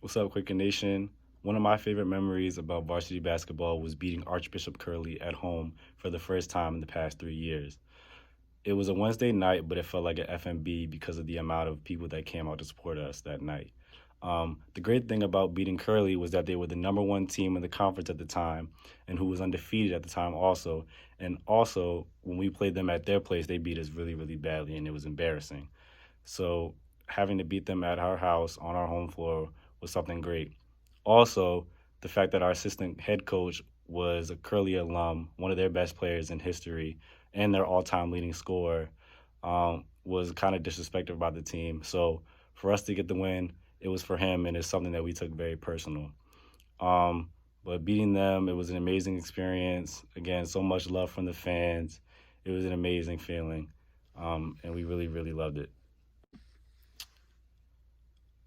What's up, Quicken Nation? One of my favorite memories about varsity basketball was beating Archbishop Curley at home for the first time in the past 3 years. It was a Wednesday night, but it felt like an FMB because of the amount of people that came out to support us that night. The great thing about beating Curley was that they were the number one team in the conference at the time and who was undefeated at the time also. And also, when we played them at their place, they beat us really, really badly, and it was embarrassing. So having to beat them at our house on our home floor was something great. Also, the fact that our assistant head coach was a Curly alum, one of their best players in history, and their all-time leading scorer, was kind of disrespected by the team. So for us to get the win, it was for him, and it's something that we took very personal. But beating them, it was an amazing experience. Again, so much love from the fans. It was an amazing feeling, and we really, really loved it.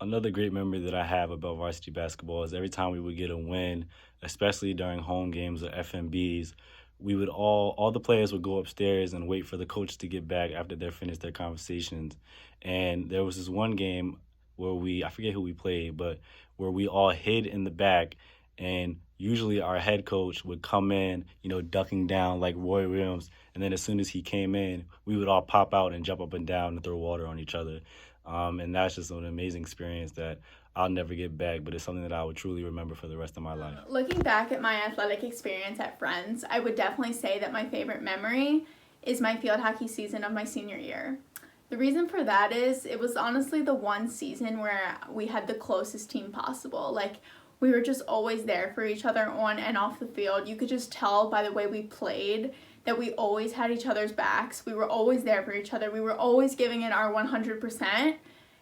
Another great memory that I have about varsity basketball is every time we would get a win, especially during home games or FMBs, we would all the players would go upstairs and wait for the coach to get back after they finished their conversations. And there was this one game where I forget who we played, but where we all hid in the back, and usually our head coach would come in, ducking down like Roy Williams, and then as soon as he came in, we would all pop out and jump up and down and throw water on each other. And that's just an amazing experience that I'll never get back, but it's something that I would truly remember for the rest of my life. Looking back at my athletic experience at Friends, I would definitely say that my favorite memory is my field hockey season of my senior year. The reason for that is it was honestly the one season where we had the closest team possible. Like, we were just always there for each other on and off the field. You could just tell by the way we played that we always had each other's backs. We were always there for each other. We were always giving it our 100%.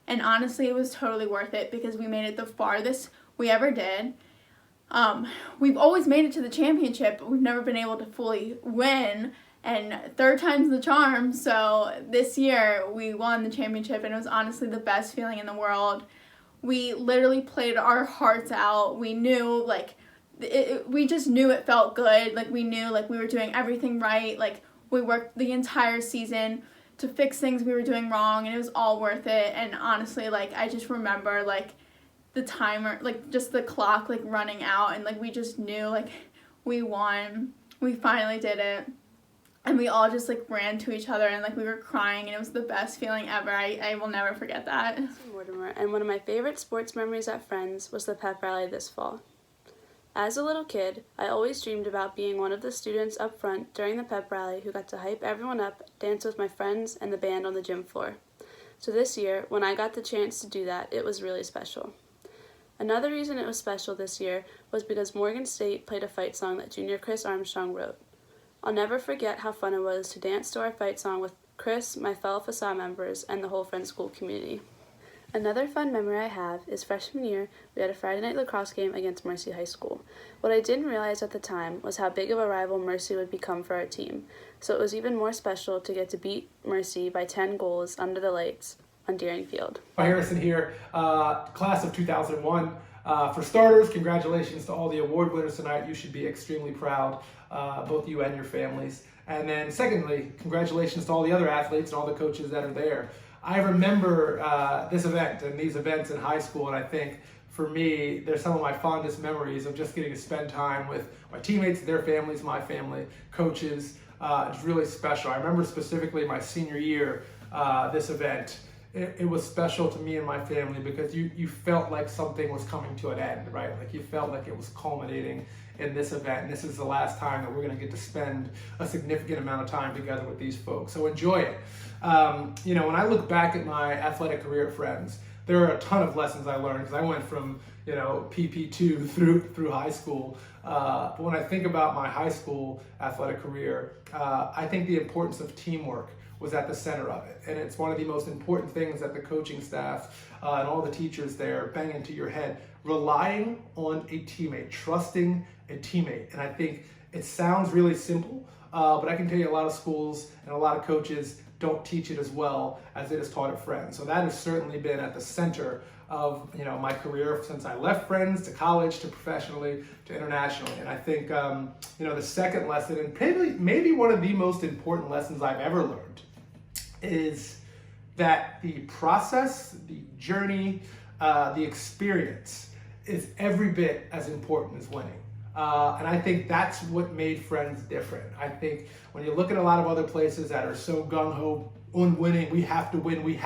And honestly, it was totally worth it because we made it the farthest we ever did. We've always made it to the championship, but we've never been able to fully win. And third time's the charm. So this year we won the championship, and it was honestly the best feeling in the world. We literally played our hearts out. We knew, we just knew it felt good. We knew, we were doing everything right. We worked the entire season to fix things we were doing wrong, and it was all worth it. And honestly, I just remember, the timer, just the clock, running out, and, we just knew, we won. We finally did it. And we all just, ran to each other, and, we were crying, and it was the best feeling ever. I will never forget that. Mortimer, and one of my favorite sports memories at Friends was the pep rally this fall. As a little kid, I always dreamed about being one of the students up front during the pep rally who got to hype everyone up, dance with my friends, and the band on the gym floor. So this year, when I got the chance to do that, it was really special. Another reason it was special this year was because Morgan State played a fight song that junior Chris Armstrong wrote. I'll never forget how fun it was to dance to our fight song with Chris, my fellow FSAA members, and the whole Friends School community. Another fun memory I have is freshman year, we had a Friday night lacrosse game against Mercy High School. What I didn't realize at the time was how big of a rival Mercy would become for our team, so it was even more special to get to beat Mercy by 10 goals under the lights on Deering Field. Harrison here, class of 2001. For starters, congratulations to all the award winners tonight. You should be extremely proud, both you and your families. And then secondly, congratulations to all the other athletes and all the coaches that are there. I remember this event and these events in high school, and I think for me, they're some of my fondest memories of just getting to spend time with my teammates, their families, my family, coaches. It's really special. I remember specifically my senior year, this event. It was special to me and my family because you felt like something was coming to an end, right? You felt like it was culminating in this event, and this is the last time that we're going to get to spend a significant amount of time together with these folks. So enjoy it. When I look back at my athletic career at Friends, there are a ton of lessons I learned because I went from PP2 through high school. But when I think about my high school athletic career, I think the importance of teamwork was at the center of it. And it's one of the most important things that the coaching staff and all the teachers there bang into your head, relying on a teammate, trusting a teammate. And I think it sounds really simple, but I can tell you a lot of schools and a lot of coaches don't teach it as well as it is taught at Friends. So that has certainly been at the center of my career since I left Friends to college to professionally to internationally. And I think the second lesson, and maybe one of the most important lessons I've ever learned, is that the process, the journey, the experience is every bit as important as winning. And I think that's what made Friends different. I think when you look at a lot of other places that are so gung-ho on winning, we have to win, we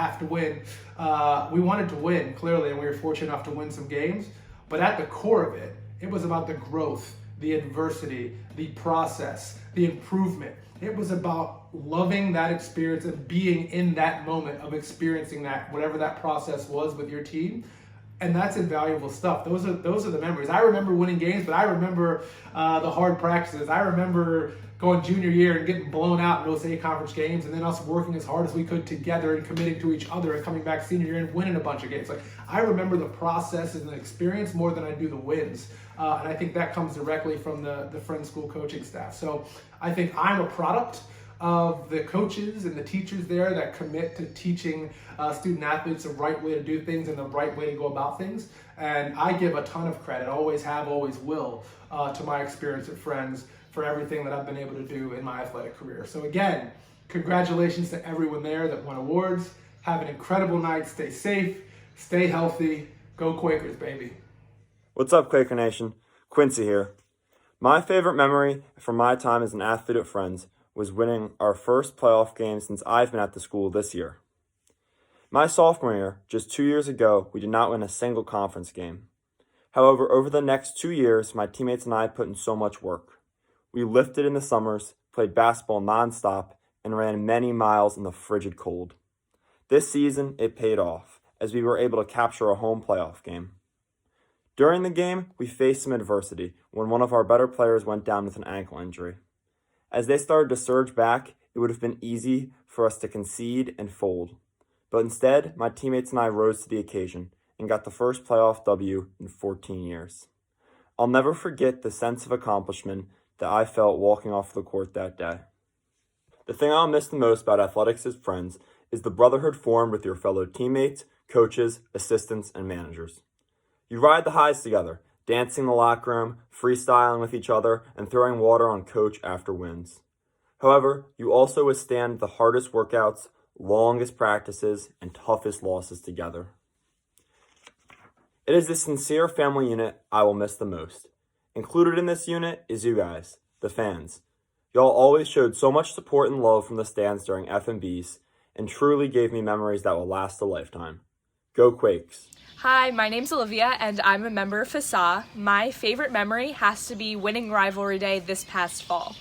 wanted to win, clearly, and we were fortunate enough to win some games. But at the core of it, it was about the growth, the adversity, the process, the improvement. It was about loving that experience and being in that moment of experiencing that, whatever that process was with your team. And that's invaluable stuff. Those are the memories. I remember winning games, but I remember the hard practices. I remember going junior year and getting blown out in those A conference games, and then us working as hard as we could together and committing to each other and coming back senior year and winning a bunch of games. Like, I remember the process and the experience more than I do the wins. And I think that comes directly from the Friends School coaching staff. So I think I'm a product of the coaches and the teachers there that commit to teaching student athletes the right way to do things and the right way to go about things. And I give a ton of credit, always have, always will, to my experience at Friends for everything that I've been able to do in my athletic career. So again, congratulations to everyone there that won awards. Have an incredible night. Stay safe, stay healthy. Go Quakers, baby. What's up, Quaker Nation? Quincy here. My favorite memory from my time as an athlete at Friends was winning our first playoff game since I've been at the school this year. My sophomore year, just 2 years ago, we did not win a single conference game. However, over the next 2 years, my teammates and I put in so much work. We lifted in the summers, played basketball nonstop, and ran many miles in the frigid cold. This season, it paid off, as we were able to capture a home playoff game. During the game, we faced some adversity when one of our better players went down with an ankle injury. As they started to surge back, it would have been easy for us to concede and fold. But instead, my teammates and I rose to the occasion and got the first playoff W in 14 years. I'll never forget the sense of accomplishment that I felt walking off the court that day. The thing I'll miss the most about athletics as Friends is the brotherhood formed with your fellow teammates, coaches, assistants, and managers. You ride the highs together, dancing in the locker room, freestyling with each other, and throwing water on coach after wins. However, you also withstand the hardest workouts, longest practices, and toughest losses together. It is this sincere family unit I will miss the most. Included in this unit is you guys, the fans. Y'all always showed so much support and love from the stands during FMBs, and truly gave me memories that will last a lifetime. Go Quakes! Hi, my name's Olivia, and I'm a member of FSAA. My favorite memory has to be winning Rivalry Day this past fall.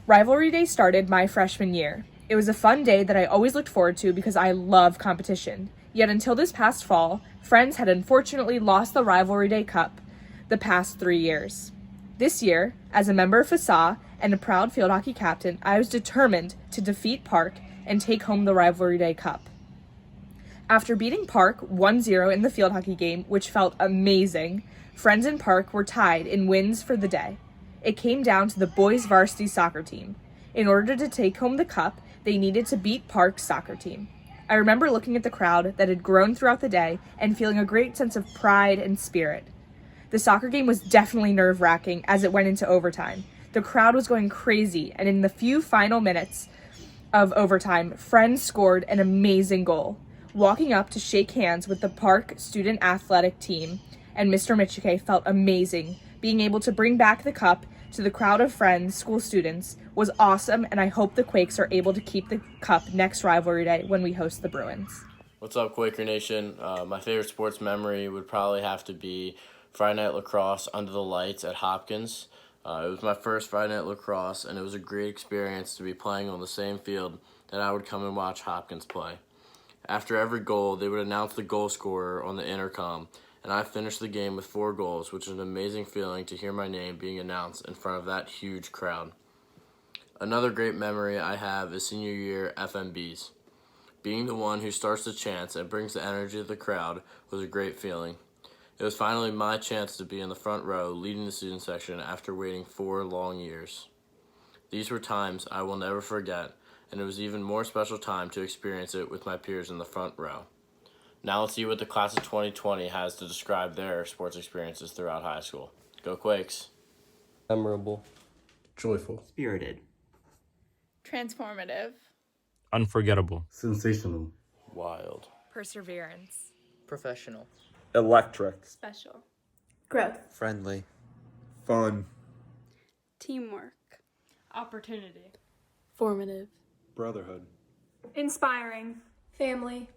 Rivalry Day started my freshman year. It was a fun day that I always looked forward to because I love competition. Yet until this past fall, Friends had unfortunately lost the Rivalry Day Cup the past 3 years. This year, as a member of FSAA and a proud field hockey captain, I was determined to defeat Park and take home the Rivalry Day Cup. After beating Park 1-0 in the field hockey game, which felt amazing, Friends and Park were tied in wins for the day. It came down to the boys' varsity soccer team. In order to take home the cup, they needed to beat Park's soccer team. I remember looking at the crowd that had grown throughout the day and feeling a great sense of pride and spirit. The soccer game was definitely nerve-wracking as it went into overtime. The crowd was going crazy, and in the few final minutes of overtime, Friends scored an amazing goal. Walking up to shake hands with the Park student athletic team and Mr. Michike felt amazing. Being able to bring back the cup to the crowd of Friends school students was awesome, and I hope the Quakes are able to keep the cup next Rivalry Day when we host the Bruins. What's up, Quaker Nation? My favorite sports memory would probably have to be Friday night lacrosse under the lights at Hopkins. It was my first Friday night lacrosse, and it was a great experience to be playing on the same field that I would come and watch Hopkins play. After every goal, they would announce the goal scorer on the intercom, and I finished the game with 4 goals, which is an amazing feeling to hear my name being announced in front of that huge crowd. Another great memory I have is senior year FMBs. Being the one who starts the chants and brings the energy to the crowd was a great feeling. It was finally my chance to be in the front row leading the student section after waiting 4 long years. These were times I will never forget, and it was even more special time to experience it with my peers in the front row. Now let's see what the class of 2020 has to describe their sports experiences throughout high school. Go Quakes! Memorable. Joyful. Spirited. Transformative. Unforgettable. Sensational. Wild. Perseverance. Professional. Electric. Special. Growth. Friendly. Fun. Teamwork. Opportunity. Formative. Brotherhood. Inspiring. Family.